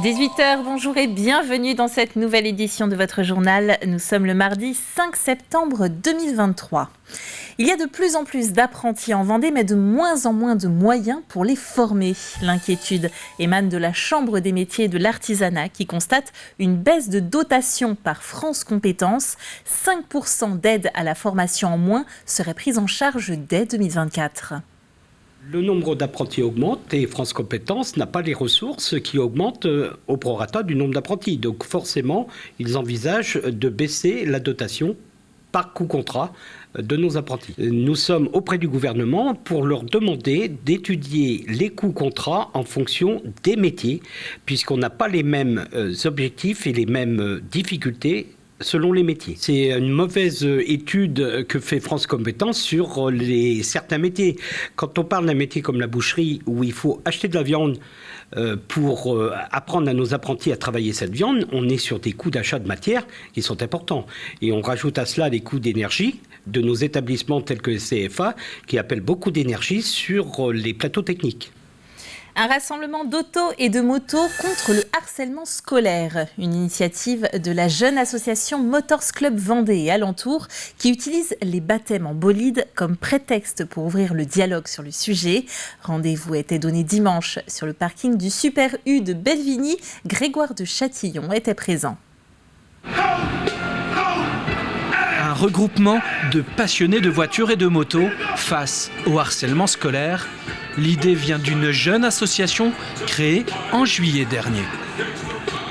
18h, bonjour et bienvenue dans cette nouvelle édition de votre journal. Nous sommes le mardi 5 septembre 2023. Il y a de plus en plus d'apprentis en Vendée, mais de moins en moins de moyens pour les former. L'inquiétude émane de la Chambre des métiers et de l'artisanat qui constate une baisse de dotation par France Compétences. 5% d'aide à la formation en moins serait prise en charge dès 2024. Le nombre d'apprentis augmente et France Compétences n'a pas les ressources qui augmentent au prorata du nombre d'apprentis. Donc forcément, ils envisagent de baisser la dotation par coût contrat de nos apprentis. Nous sommes auprès du gouvernement pour leur demander d'étudier les coûts contrats en fonction des métiers, puisqu'on n'a pas les mêmes objectifs et les mêmes difficultés selon les métiers. C'est une mauvaise étude que fait France Compétences sur certains métiers. Quand on parle d'un métier comme la boucherie, où il faut acheter de la viande pour apprendre à nos apprentis à travailler cette viande, on est sur des coûts d'achat de matière qui sont importants. Et on rajoute à cela les coûts d'énergie de nos établissements tels que le CFA, qui appellent beaucoup d'énergie sur les plateaux techniques. Un rassemblement d'autos et de motos contre le harcèlement scolaire. Une initiative de la jeune association Motors Club Vendée et alentour qui utilise les baptêmes en bolide comme prétexte pour ouvrir le dialogue sur le sujet. Rendez-vous était donné dimanche sur le parking du Super U de Belvigny. Grégoire de Châtillon était présent. Un regroupement de passionnés de voitures et de motos face au harcèlement scolaire. L'idée vient d'une jeune association créée en juillet dernier.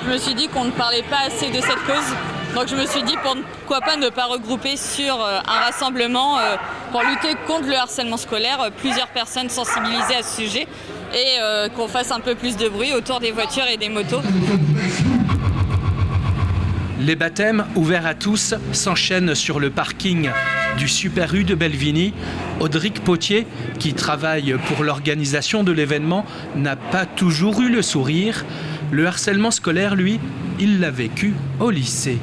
Je me suis dit qu'on ne parlait pas assez de cette cause. Donc je me suis dit pourquoi pas ne pas regrouper sur un rassemblement pour lutter contre le harcèlement scolaire, plusieurs personnes sensibilisées à ce sujet et qu'on fasse un peu plus de bruit autour des voitures et des motos. Les baptêmes ouverts à tous s'enchaînent sur le parking du Super U de Belvigny. Audric Potier, qui travaille pour l'organisation de l'événement, n'a pas toujours eu le sourire. Le harcèlement scolaire, lui, il l'a vécu au lycée.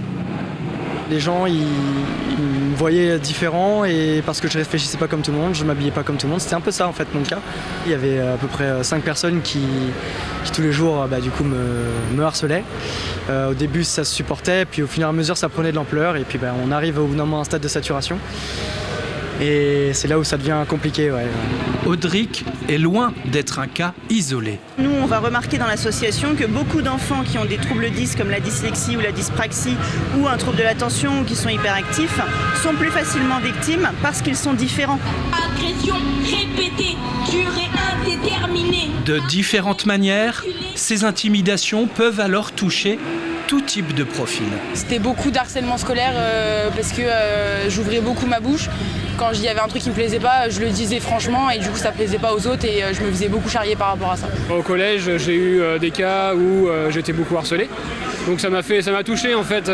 Les gens, ils me voyaient différent et parce que je réfléchissais pas comme tout le monde, je m'habillais pas comme tout le monde. C'était un peu ça en fait mon cas. Il y avait à peu près 5 personnes qui tous les jours me harcelaient. Au début ça se supportait, puis au fur et à mesure ça prenait de l'ampleur et puis on arrive au bout d'un moment à un stade de saturation. Et c'est là où ça devient compliqué. Ouais. Audric est loin d'être un cas isolé. Nous, on va remarquer dans l'association que beaucoup d'enfants qui ont des troubles 10 comme la dyslexie ou la dyspraxie ou un trouble de l'attention ou qui sont hyperactifs sont plus facilement victimes parce qu'ils sont différents. Agression répétée, durée indéterminée. De différentes manières, ces intimidations peuvent alors toucher tout type de profil. C'était beaucoup d'harcèlement scolaire parce que j'ouvrais beaucoup ma bouche. Quand il y avait un truc qui me plaisait pas, je le disais franchement et du coup ça plaisait pas aux autres et je me faisais beaucoup charrier par rapport à ça. Au collège, j'ai eu des cas où j'étais beaucoup harcelé. Donc ça m'a touché en fait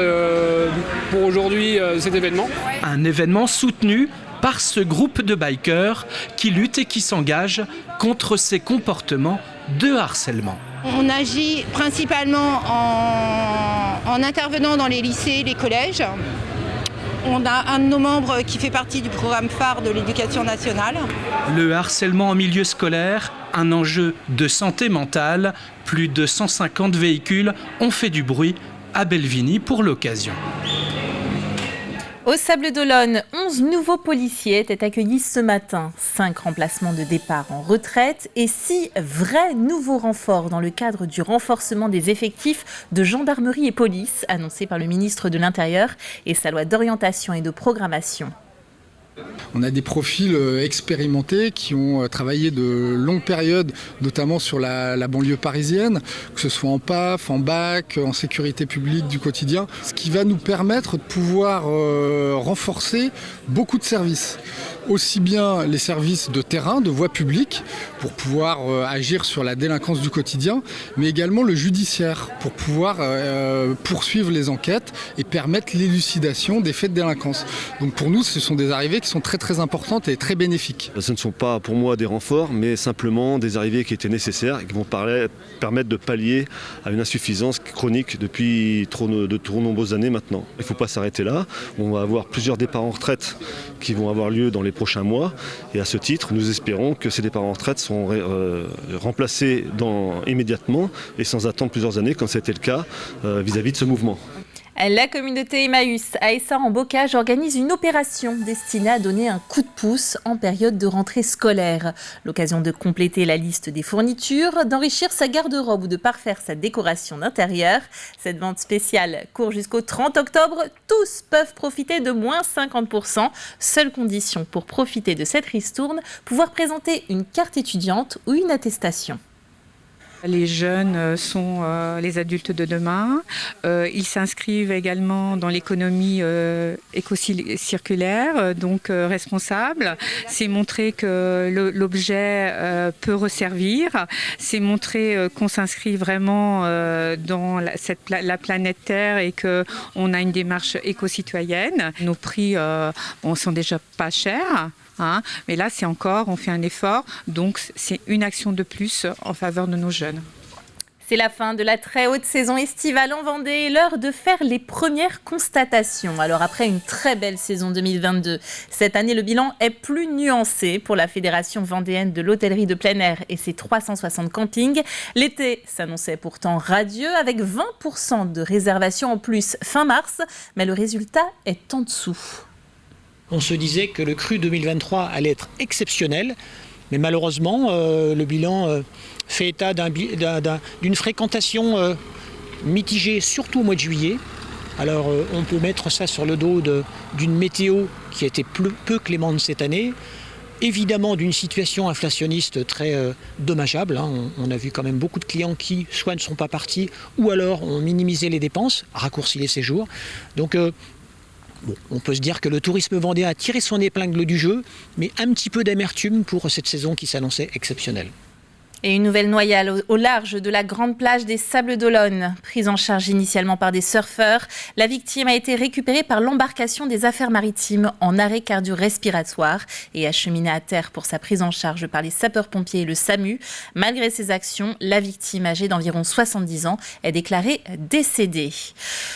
pour aujourd'hui cet événement. Un événement soutenu par ce groupe de bikers qui lutte et qui s'engage contre ces comportements de harcèlement. On agit principalement en intervenant dans les lycées, les collèges. On a un de nos membres qui fait partie du programme phare de l'éducation nationale. Le harcèlement en milieu scolaire, un enjeu de santé mentale. Plus de 150 véhicules ont fait du bruit à Belvigny pour l'occasion. Au Sables-d'Olonne, 11 nouveaux policiers étaient accueillis ce matin. 5 remplacements de départ en retraite et 6 vrais nouveaux renforts dans le cadre du renforcement des effectifs de gendarmerie et police annoncé par le ministre de l'Intérieur et sa loi d'orientation et de programmation. On a des profils expérimentés qui ont travaillé de longues périodes, notamment sur la banlieue parisienne, que ce soit en PAF, en BAC, en sécurité publique du quotidien, ce qui va nous permettre de pouvoir renforcer beaucoup de services. Aussi bien les services de terrain, de voie publique, pour pouvoir agir sur la délinquance du quotidien, mais également le judiciaire, pour pouvoir poursuivre les enquêtes et permettre l'élucidation des faits de délinquance. Donc pour nous, ce sont des arrivées qui sont très très importantes et très bénéfiques. Ce ne sont pas pour moi des renforts, mais simplement des arrivées qui étaient nécessaires et qui vont permettre de pallier à une insuffisance chronique depuis de trop nombreuses années maintenant. Il ne faut pas s'arrêter là. On va avoir plusieurs départs en retraite qui vont avoir lieu dans les prochains mois. Et à ce titre, nous espérons que ces départs en retraite seront remplacés immédiatement et sans attendre plusieurs années, comme c'était le cas vis-à-vis de ce mouvement. La communauté Emmaüs à Essart-en-Bocage organise une opération destinée à donner un coup de pouce en période de rentrée scolaire. L'occasion de compléter la liste des fournitures, d'enrichir sa garde-robe ou de parfaire sa décoration d'intérieur. Cette vente spéciale court jusqu'au 30 octobre. Tous peuvent profiter de moins 50%. Seule condition pour profiter de cette ristourne, pouvoir présenter une carte étudiante ou une attestation. Les jeunes sont les adultes de demain. Ils s'inscrivent également dans l'économie éco-circulaire, donc responsable. C'est montrer que l'objet peut resservir. C'est montrer qu'on s'inscrit vraiment dans la planète Terre et qu'on a une démarche éco-citoyenne. Nos prix sont déjà pas chers. Mais là, on fait un effort, donc c'est une action de plus en faveur de nos jeunes. C'est la fin de la très haute saison estivale en Vendée et l'heure de faire les premières constatations. Alors après une très belle saison 2022, cette année le bilan est plus nuancé pour la Fédération vendéenne de l'hôtellerie de plein air et ses 360 campings. L'été s'annonçait pourtant radieux avec 20% de réservations en plus fin mars, mais le résultat est en dessous. On se disait que le cru 2023 allait être exceptionnel, mais malheureusement, le bilan fait état d'une fréquentation mitigée, surtout au mois de juillet. Alors on peut mettre ça sur le dos d'une météo qui a été peu clémente cette année, évidemment d'une situation inflationniste très dommageable. On a vu quand même beaucoup de clients qui soit ne sont pas partis, ou alors ont minimisé les dépenses, raccourci les séjours. Donc on peut se dire que le tourisme vendéen a tiré son épingle du jeu, mais un petit peu d'amertume pour cette saison qui s'annonçait exceptionnelle. Et une nouvelle noyade au large de la grande plage des Sables d'Olonne. Prise en charge initialement par des surfeurs, la victime a été récupérée par l'embarcation des affaires maritimes en arrêt cardio-respiratoire et acheminée à terre pour sa prise en charge par les sapeurs-pompiers et le SAMU. Malgré ces actions, la victime, âgée d'environ 70 ans, est déclarée décédée.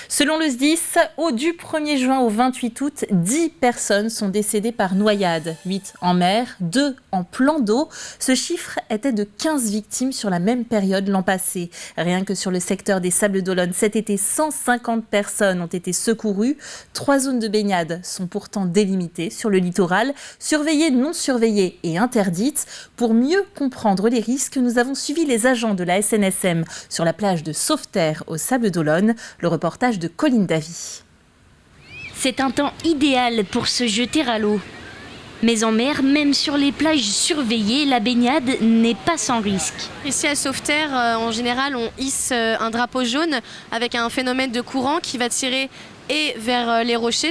Selon le SDIS, du 1er juin au 28 août, 10 personnes sont décédées par noyade, 8 en mer, 2 en plan d'eau. Ce chiffre était de 15 victimes sur la même période l'an passé. Rien que sur le secteur des Sables d'Olonne, cet été, 150 personnes ont été secourues. 3 zones de baignade sont pourtant délimitées sur le littoral, surveillées, non surveillées et interdites. Pour mieux comprendre les risques, nous avons suivi les agents de la SNSM sur la plage de Sauveterre aux Sables d'Olonne. Le reportage de Colline Davy. C'est un temps idéal pour se jeter à l'eau. Mais en mer, même sur les plages surveillées, la baignade n'est pas sans risque. Ici à Sauveterre, en général, on hisse un drapeau jaune avec un phénomène de courant qui va tirer et vers les rochers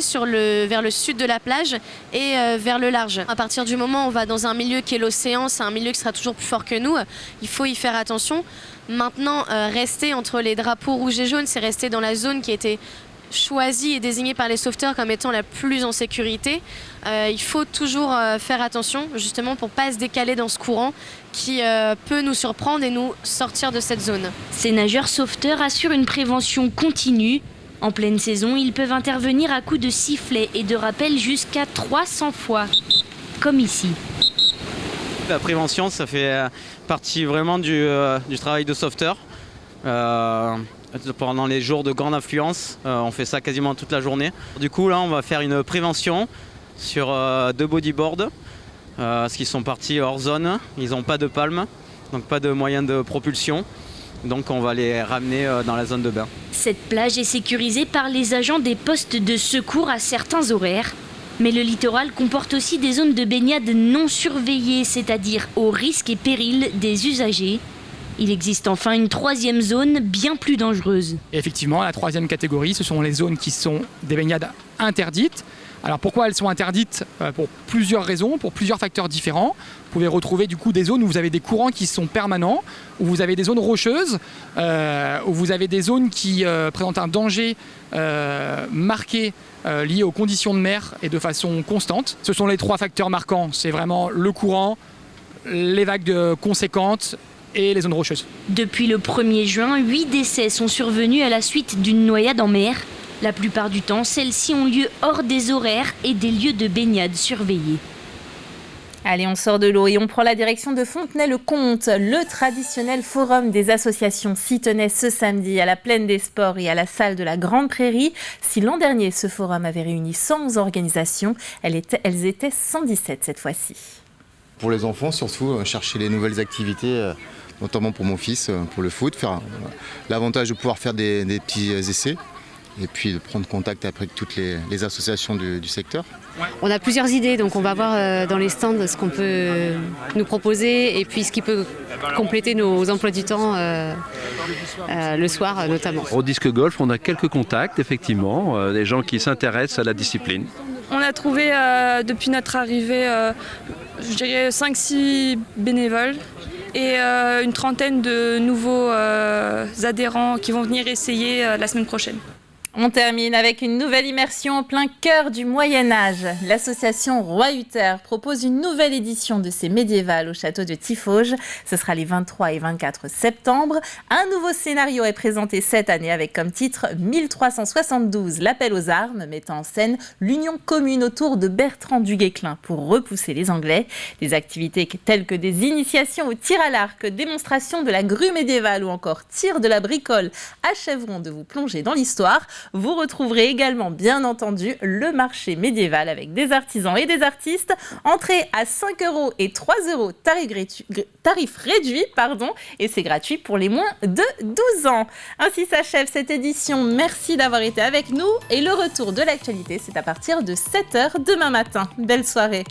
vers le sud de la plage et vers le large. À partir du moment où on va dans un milieu qui est l'océan, c'est un milieu qui sera toujours plus fort que nous, il faut y faire attention. Maintenant, rester entre les drapeaux rouges et jaunes, c'est rester dans la zone qui a été choisie et désignée par les sauveteurs comme étant la plus en sécurité. Il faut toujours faire attention justement pour ne pas se décaler dans ce courant qui peut nous surprendre et nous sortir de cette zone. Ces nageurs sauveteurs assurent une prévention continue. En pleine saison, ils peuvent intervenir à coups de sifflet et de rappel jusqu'à 300 fois, comme ici. La prévention, ça fait partie vraiment du travail de sauveteur. Pendant les jours de grande affluence, on fait ça quasiment toute la journée. Du coup, là, on va faire une prévention sur 2 bodyboards, parce qu'ils sont partis hors zone. Ils n'ont pas de palme, donc pas de moyen de propulsion. Donc on va les ramener dans la zone de bain. Cette plage est sécurisée par les agents des postes de secours à certains horaires. Mais le littoral comporte aussi des zones de baignade non surveillées, c'est-à-dire au risque et péril des usagers. Il existe enfin une 3e zone bien plus dangereuse. Et effectivement, la 3e catégorie, ce sont les zones qui sont des baignades interdites. Alors pourquoi elles sont interdites? Pour plusieurs raisons, pour plusieurs facteurs différents. Vous pouvez retrouver du coup des zones où vous avez des courants qui sont permanents, où vous avez des zones rocheuses, où vous avez des zones qui présentent un danger marqué lié aux conditions de mer et de façon constante. Ce sont les 3 facteurs marquants, c'est vraiment le courant, les vagues conséquentes et les zones rocheuses. Depuis le 1er juin, 8 décès sont survenus à la suite d'une noyade en mer. La plupart du temps, celles-ci ont lieu hors des horaires et des lieux de baignade surveillés. Allez, on sort de l'eau et on prend la direction de Fontenay-le-Comte. Le traditionnel forum des associations s'y tenait ce samedi à la Plaine des Sports et à la salle de la Grande Prairie. Si l'an dernier, ce forum avait réuni 100 organisations, elles étaient 117 cette fois-ci. Pour les enfants, surtout, chercher les nouvelles activités, notamment pour mon fils, pour le foot. L'avantage de pouvoir faire des petits essais. Et puis de prendre contact avec toutes les associations du secteur. On a plusieurs idées, donc on va voir dans les stands ce qu'on peut nous proposer et puis ce qui peut compléter nos emplois du temps le soir notamment. Au disque golf, on a quelques contacts, effectivement, des gens qui s'intéressent à la discipline. On a trouvé depuis notre arrivée, je dirais 5-6 bénévoles et une trentaine de nouveaux adhérents qui vont venir essayer la semaine prochaine. On termine avec une nouvelle immersion en plein cœur du Moyen-Âge. L'association Roi Uther propose une nouvelle édition de ces médiévales au château de Tiffauges. Ce sera les 23 et 24 septembre. Un nouveau scénario est présenté cette année avec comme titre 1372, l'appel aux armes, mettant en scène l'union commune autour de Bertrand du Guesclin pour repousser les Anglais. Des activités telles que des initiations au tir à l'arc, démonstration de la grue médiévale ou encore tir de la bricole achèveront de vous plonger dans l'histoire. Vous retrouverez également, bien entendu, le marché médiéval avec des artisans et des artistes. Entrée à 5 € et 3 €, tarif réduit, et c'est gratuit pour les moins de 12 ans. Ainsi s'achève cette édition. Merci d'avoir été avec nous et le retour de l'actualité, c'est à partir de 7 h demain matin. Belle soirée.